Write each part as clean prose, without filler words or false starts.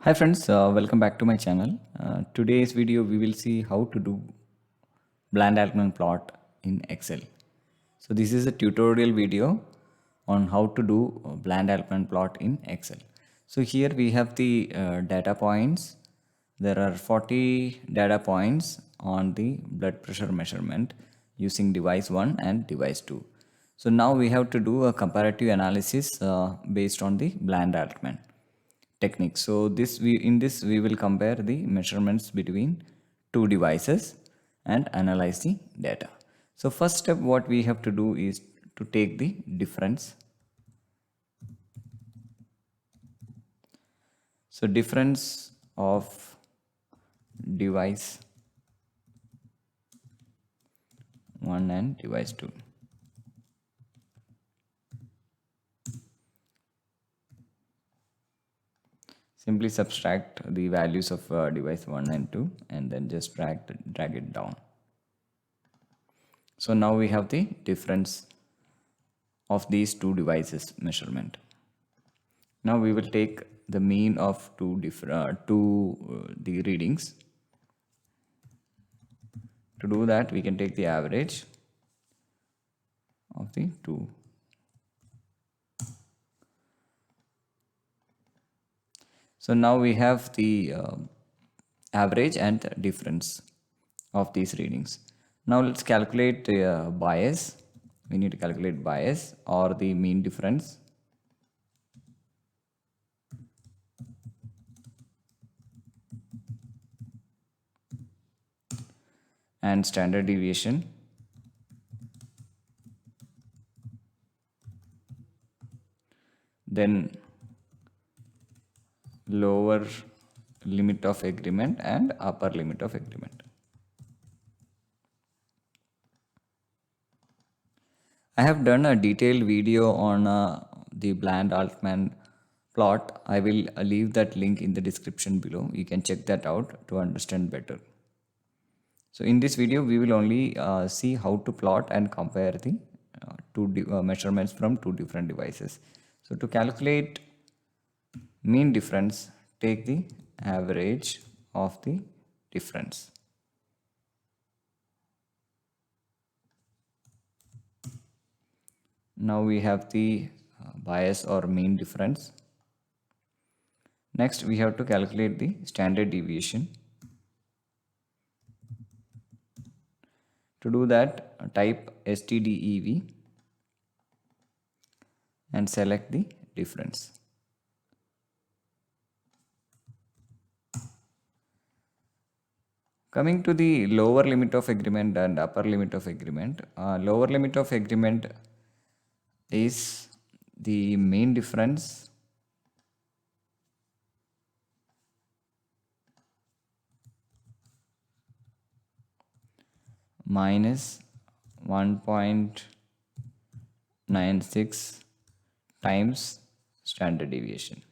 Hi friends, welcome back to my channel. Today's video we will see how to do Bland Altman plot in Excel. So this is a tutorial video on how to do Bland Altman plot in Excel. So here we have the data points. There are 40 data points on the blood pressure measurement using device 1 and device 2. So now we have to do a comparative analysis based on the Bland Altman technique. So this we will compare the measurements between two devices and analyze the data. So first step what we have to do is to take the difference. So difference of device 1 and device 2. Simply subtract the values of device 1 and 2 and then just drag it down. So now we have the difference of these two devices measurement. Now we will take the mean of the readings. To do that we can take the average of the two. So now we have the average and difference of these readings. Now let's calculate bias. We need to calculate bias or the mean difference. And standard deviation. Then lower limit of agreement and upper limit of agreement. I have done a detailed video on the Bland Altman plot. I will leave that link in the description below. You can check that out to understand better. So in this video, we will only see how to plot and compare the measurements from two different devices. So to calculate mean difference, take the average of the difference. Now we have the bias or mean difference. Next we have to calculate the standard deviation. To do that, type stdev and select the difference. Coming to the lower limit of agreement and upper limit of agreement, lower limit of agreement is the mean difference minus 1.96 times standard deviation.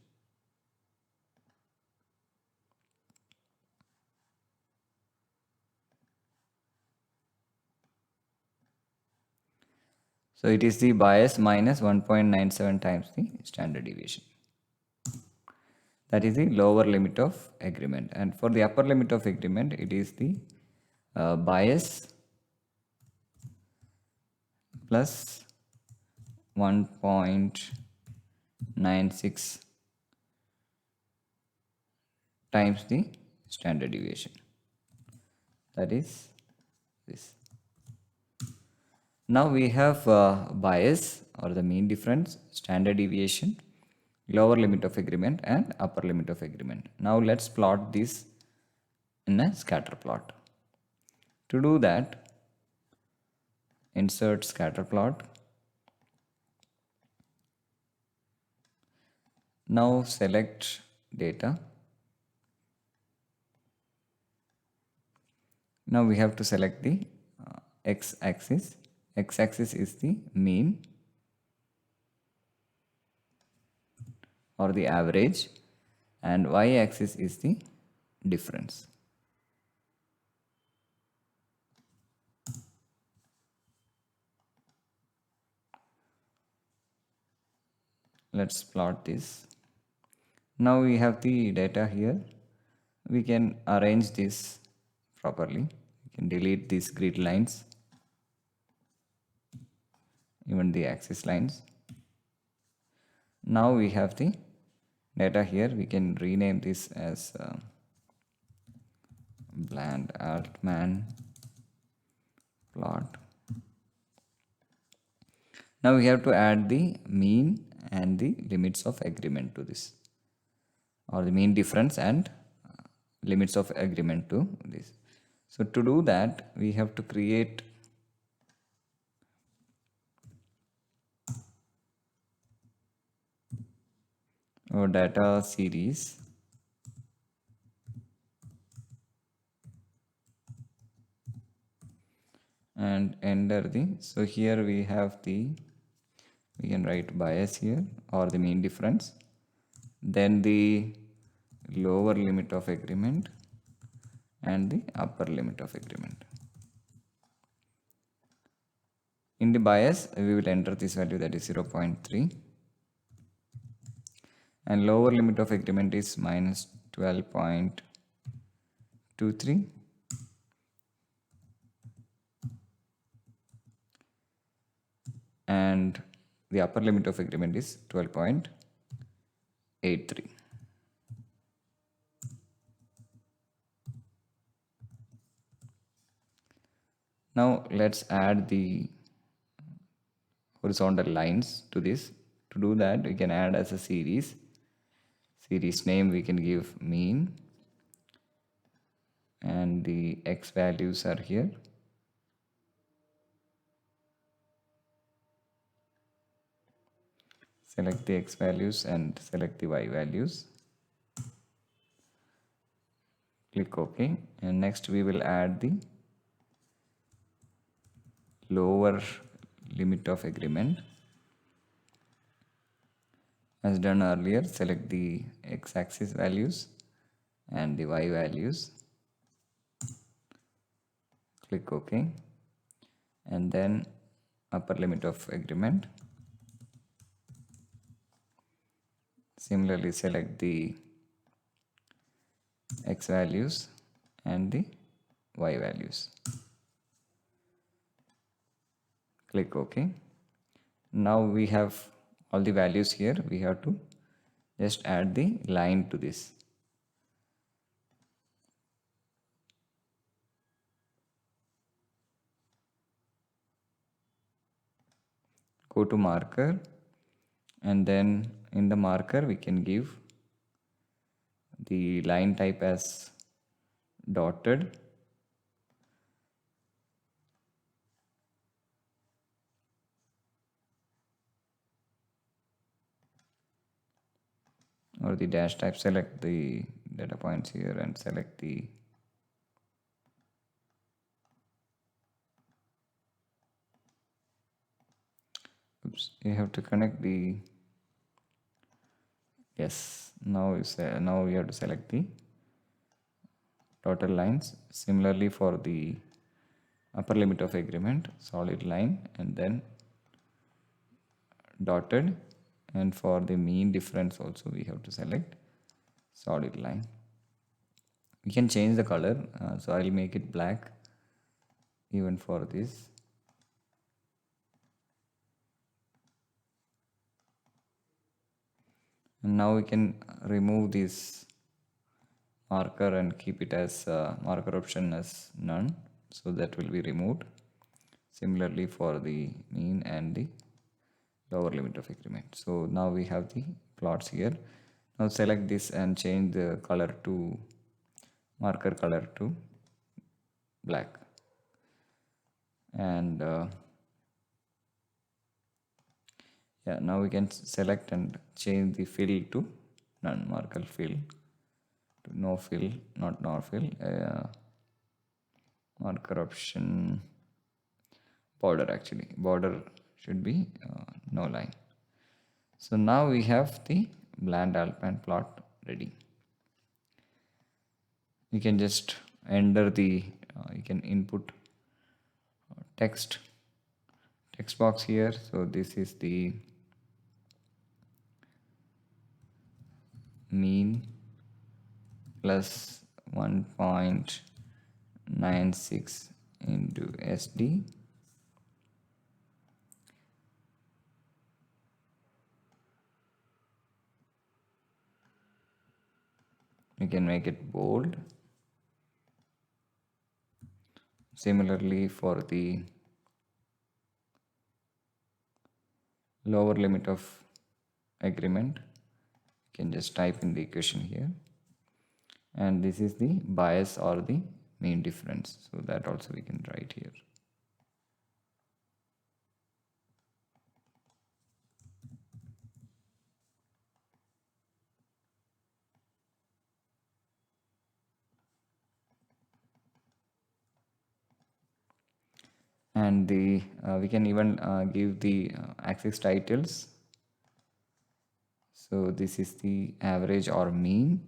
So it is the bias minus 1.97 times the standard deviation. That is the lower limit of agreement. And for the upper limit of agreement, it is the bias plus 1.96 times the standard deviation. That is this. Now we have bias or the mean difference, standard deviation, lower limit of agreement and upper limit of agreement. Now let's plot this in a scatter plot. To do that, insert scatter plot. Now select data. Now we have to select the x-axis. X-axis is the mean or the average and y-axis is the difference. Let's plot this. Now we have the data here. We can arrange this properly. We can delete these grid lines, even the axis lines. Now we have the data here. We can rename this as Bland Altman Plot. Now we have to add the mean and the limits of agreement to this, or the mean difference and limits of agreement to this. So to do that, we have to create our data series and enter the, so here we have the, we can write bias here or the mean difference, then the lower limit of agreement and the upper limit of agreement. In the bias, we will enter this value, that is 0.3, and lower limit of agreement is minus 12.23, and the upper limit of agreement is 12.83. Now let's add the horizontal lines to this. To do that, we can add as a series. Series name we can give mean, and the x values are here. Select the x values and select the y values. Click OK, and next we will add the lower limit of agreement. As done earlier, select the x-axis values and the y values. Click OK, and then upper limit of agreement. Similarly, select the x values and the y values. Click OK. Now we have all the values here. We have to just add the line to this. Go to marker, and then in the marker we can give the line type as dotted, or the dash type. Select the data points here and select the you have to connect the, yes, now you say, now we have to select the total lines. Similarly for the upper limit of agreement, solid line and then dotted, and for the mean difference also we have to select solid line. We can change the color, so I'll make it black even for this. And now we can remove this marker and keep it as marker option as none, so that will be removed. Similarly for the mean and the lower limit of agreement. So now we have the plots here. Now select this and change the color to marker color to black, and yeah, now we can select and change the fill to none, marker fill to no fill, not no fill, marker option border, actually border should be no line. So now we have the Bland Altman plot ready. You can just enter the you can input text box here. So this is the mean plus 1.96 into SD. We can make it bold. Similarly, for the lower limit of agreement, you can just type in the equation here. And this is the bias or the mean difference. So that also we can write here. And the we can even give the axis titles. So this is the average or mean.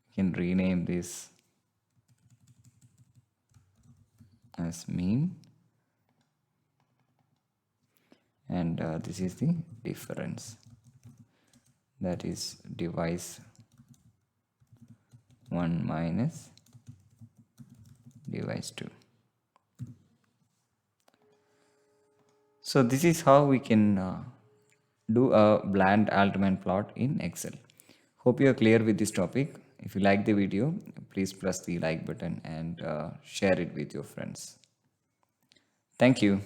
You can rename this as mean, and this is the difference, that is device 1 minus device 2. So this is how we can do a Bland Altman plot in Excel. Hope you are clear with this topic. If you like the video, please press the like button and share it with your friends. Thank you.